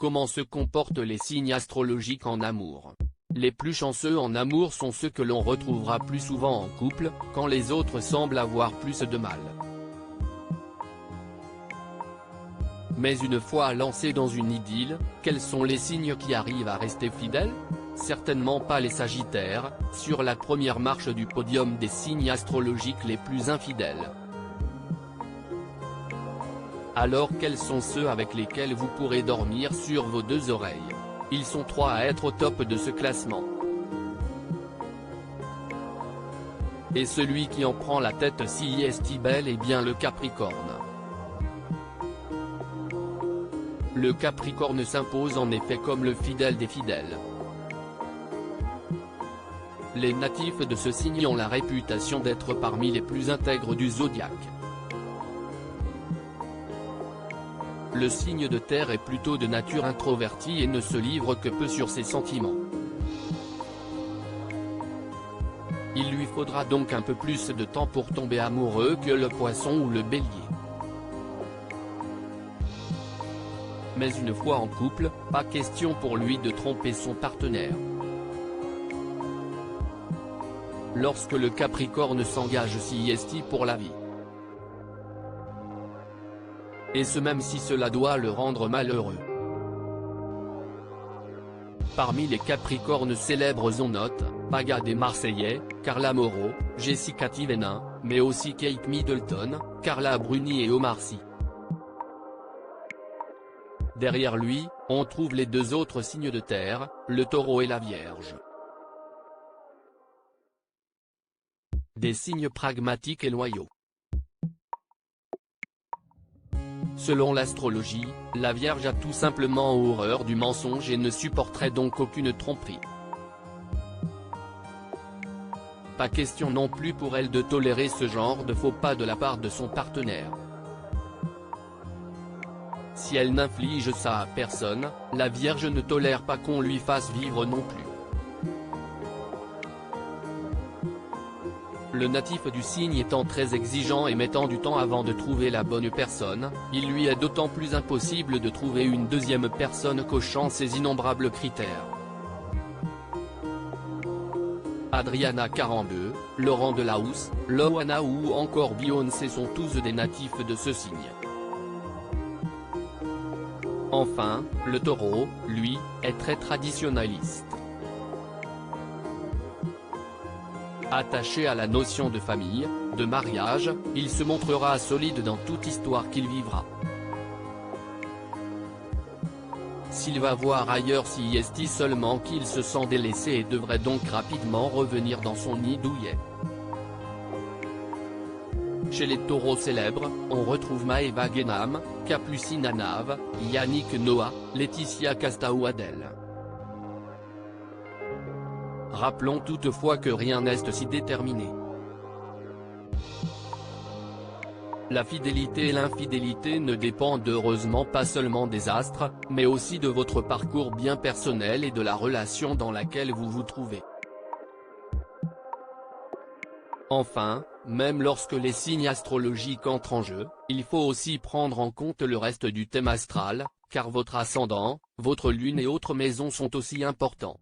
comment se comportent les signes astrologiques en amour. Les plus chanceux en amour sont ceux que l'on retrouvera plus souvent en couple, quand les autres semblent avoir plus de mal. Mais une fois lancés dans une idylle, quels sont les signes qui arrivent à rester fidèles? Certainement pas les Sagittaires, sur la première marche du podium des signes astrologiques les plus infidèles. Alors quels sont ceux avec lesquels vous pourrez dormir sur vos deux oreilles? Ils sont 3 à être au top de ce classement. Et celui qui en prend la tête si est bel et bien le Capricorne. Le Capricorne s'impose en effet comme le fidèle des fidèles. Les natifs de ce signe ont la réputation d'être parmi les plus intègres du zodiaque. Le signe de terre est plutôt de nature introvertie et ne se livre que peu sur ses sentiments. Il lui faudra donc un peu plus de temps pour tomber amoureux que le poisson ou le bélier. Mais une fois en couple, pas question pour lui de tromper son partenaire. Lorsque le Capricorne s'engage si est pour la vie. Et ce même si cela doit le rendre malheureux. Parmi les Capricornes célèbres on note, Paga des Marseillais, Carla Moreau, Jessica Tivenin, mais aussi Kate Middleton, Carla Bruni et Omar Sy. Derrière lui, on trouve les deux autres signes de terre, le Taureau et la Vierge. Des signes pragmatiques et loyaux. Selon l'astrologie, la Vierge a tout simplement horreur du mensonge et ne supporterait donc aucune tromperie. Pas question non plus pour elle de tolérer ce genre de faux pas de la part de son partenaire. Si elle n'inflige ça à personne, la Vierge ne tolère pas qu'on lui fasse vivre non plus. Le natif du signe étant très exigeant et mettant du temps avant de trouver la bonne personne, il lui est d'autant plus impossible de trouver une deuxième personne cochant ces innombrables critères. Adriana Carambeu, Laurent Delahousse, Loana ou encore Beyoncé sont tous des natifs de ce signe. Enfin, le Taureau, lui, est très traditionnaliste. Attaché à la notion de famille, de mariage, il se montrera solide dans toute histoire qu'il vivra. S'il va voir ailleurs si est seulement qu'il se sent délaissé et devrait donc rapidement revenir dans son nid douillet. Chez les taureaux célèbres, on retrouve Maëva Guénam, Capucine Anave, Yannick Noah, Laetitia Casta ou Adèle. Rappelons toutefois que rien n'est si déterminé. La fidélité et l'infidélité ne dépendent heureusement pas seulement des astres, mais aussi de votre parcours bien personnel et de la relation dans laquelle vous vous trouvez. Enfin, même lorsque les signes astrologiques entrent en jeu, il faut aussi prendre en compte le reste du thème astral, car votre ascendant, votre lune et autres maisons sont aussi importants.